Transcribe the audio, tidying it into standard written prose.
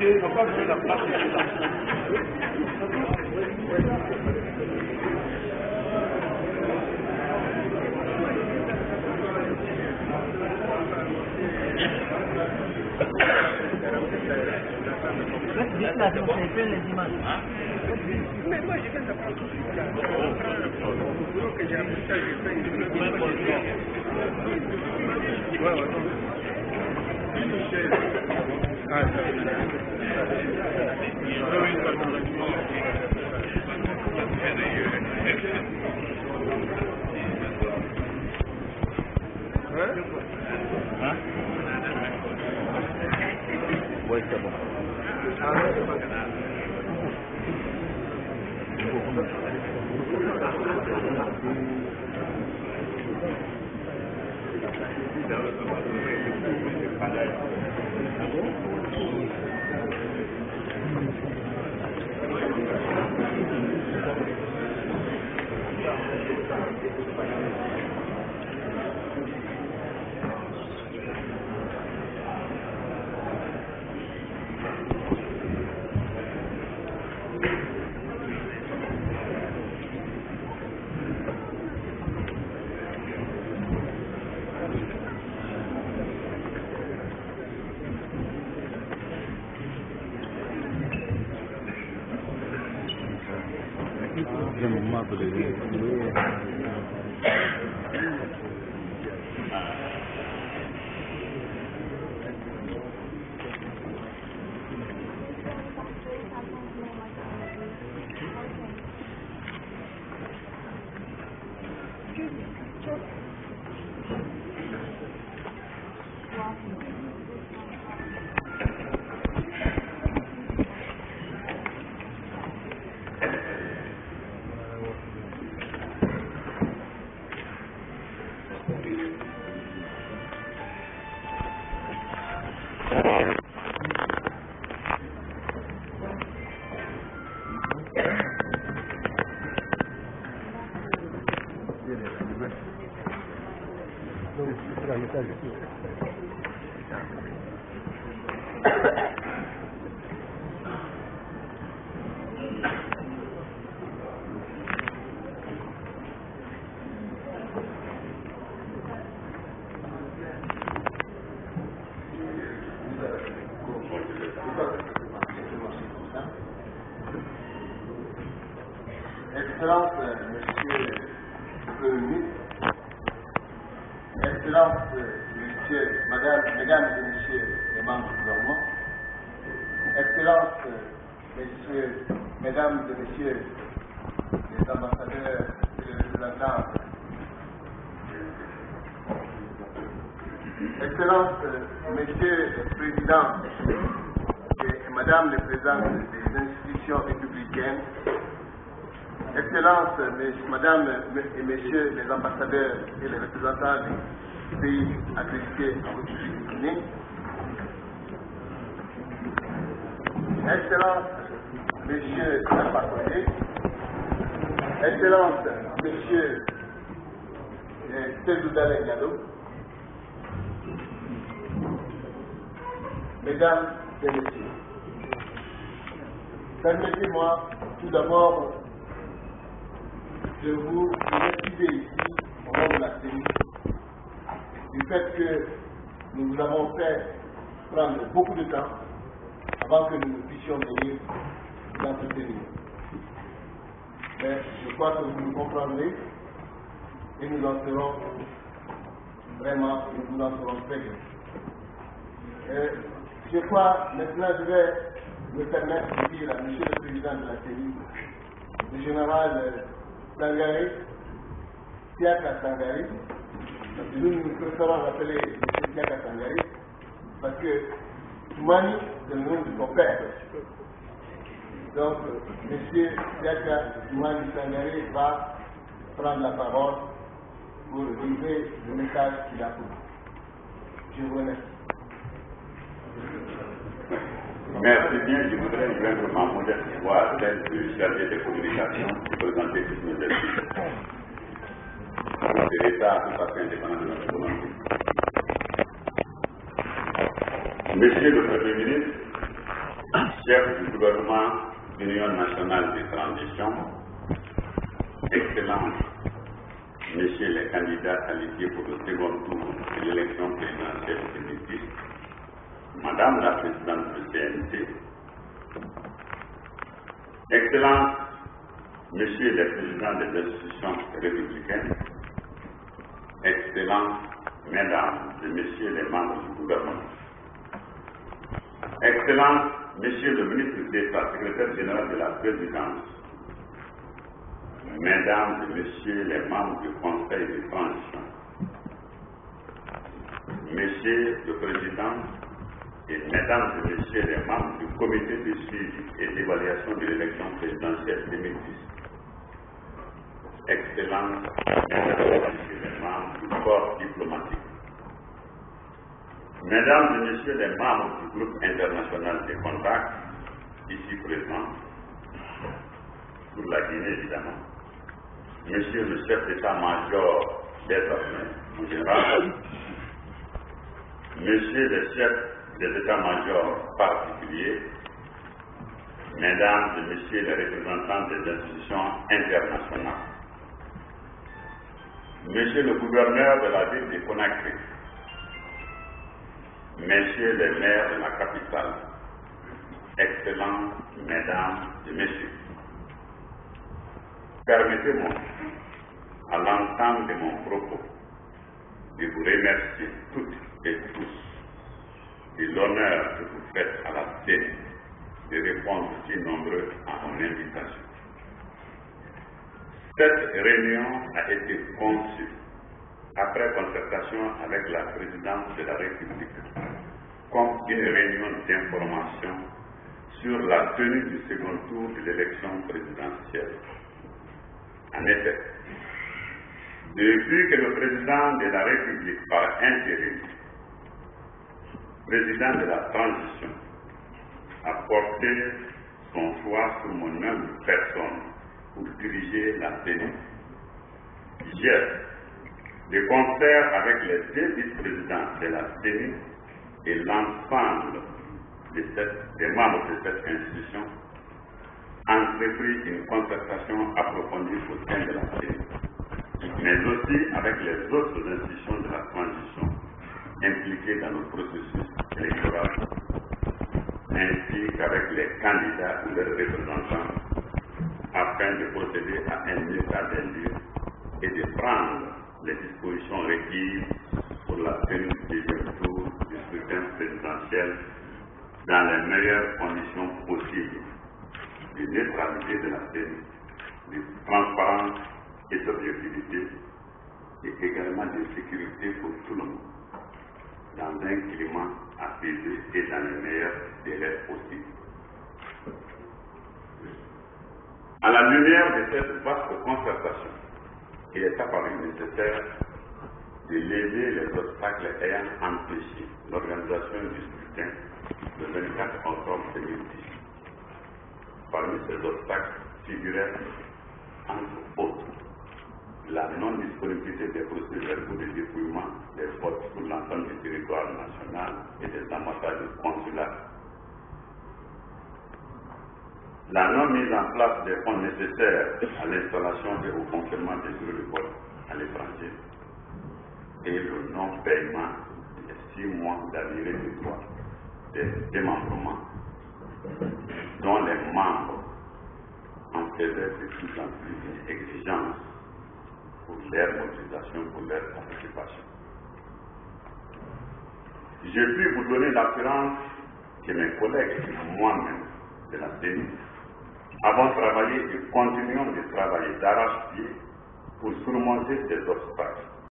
On va pas jouer la place. Là, c'est fait les images. Mais moi, je viens d'apprendre tout de suite là. Que j'ai appris ça, j'ai fait une Ouais, c'est bon. Excellence, Monsieur le Premier ministre, Excellence, Monsieur, Mesdames et Messieurs les membres du gouvernement, Excellence, Messieurs, Mesdames et Messieurs les ambassadeurs et les représentants, Excellence, Messieurs le Président et Madame les Présidentes des institutions républicaines, Excellences, Mesdames et Messieurs les ambassadeurs et les représentants des pays accrédités en République de Guinée, Excellences, Messieurs les ambassadeurs, Excellences, Messieurs Seydou Dalé Diallo, Mesdames et Messieurs, permettez-moi tout d'abord de vous excuser ici au nom de la CENI du fait que nous vous avons fait prendre beaucoup de temps avant que nous puissions venir vous entretenir. Mais je crois que vous nous comprendrez et nous en serons vraiment, nous en serons très bien. Je crois, maintenant je vais me permettre de dire à M. le Président de la CENI, le général Sangaré, Siaka Sangaré, parce que nous préférons appeler M. Siaka Sangaré, parce que Toumani, c'est le nom de son père. Donc, M. Siaka Toumani Sangaré va prendre la parole pour livrer le message qu'il a pour. Je vous remercie. Merci bien, je voudrais joindre ma modeste voix, celle du chargé de communication, pour présenter toutes nos excuses. C'est l'État tout à fait indépendant de notre volonté. Monsieur le Premier ministre, chef du gouvernement d'Union nationale de transition, excellent messieurs les candidats qualifiés pour le second tour de l'élection présidentielle de 2010, Madame la Présidente du CNT, Excellences, Messieurs les Présidents des institutions républicaines, Excellences, Mesdames et Messieurs les membres du gouvernement, Excellences, Monsieur le Ministre d'État, Secrétaire général de la Présidence, Mesdames et Messieurs les membres du Conseil de transition, Monsieur le Président, et Mesdames et Messieurs les membres du Comité de suivi et d'évaluation de l'élection présidentielle 2010, Excellences, Mesdames et Messieurs les membres du corps diplomatique, Mesdames et Messieurs les membres du groupe international des contacts, ici présents, pour la Guinée évidemment, Monsieur le chef d'état-major des armées, en général, Messieurs les chefs des états-majors particuliers, Mesdames et Messieurs les représentants des institutions internationales, Monsieur le gouverneur de la ville de Conakry, Messieurs les maires de la capitale, Excellences, Mesdames et Messieurs, permettez-moi, à l'entame de mon propos, de vous remercier toutes et tous de l'honneur que vous faites à la CENI de répondre si nombreux à mon invitation. Cette réunion a été conçue après concertation avec la présidence de la République comme une réunion d'information sur la tenue du second tour de l'élection présidentielle. En effet, depuis que le président de la République par intérim, président de la transition, a porté son choix sur mon humble personne pour diriger la CENI, j'ai, de concert avec les deux vice-présidents de la CENI et l'ensemble des membres de cette institution, entrepris une concertation approfondie au sein de la CENI, mais aussi avec les autres institutions de la transition impliquées dans le processus électoral, ainsi qu'avec les candidats ou leurs représentants, afin de procéder à un état des lieux et de prendre les dispositions requises pour la tenue du deuxième tour du scrutin présidentiel dans les meilleures conditions possibles de neutralité de la CENI, de transparence et d'objectivité, et également de sécurité pour tout le monde, dans un climat apaisé et dans les meilleurs délais possibles. À la lumière de cette vaste concertation, il est apparu nécessaire de lever les obstacles ayant empêché l'organisation du scrutin le 24 octobre 2010. Parmi ces obstacles figuraient, entre autres, la non-disponibilité des procédures de dépouillement des votes sur l'ensemble du territoire national et des ambassades consulaires, la non-mise en place des fonds nécessaires à l'installation et au confirmement des bureaux de vote à l'étranger et le non-paiement des 6 mois d'arrivée de droit des démembrements dont les membres en faisaient de plus en plus une exigence pour leur mobilisation, pour leur participation. Je puis vous donner l'assurance que mes collègues et moi-même de la CENI avons travaillé et continuons de travailler d'arrache-pied pour surmonter ces obstacles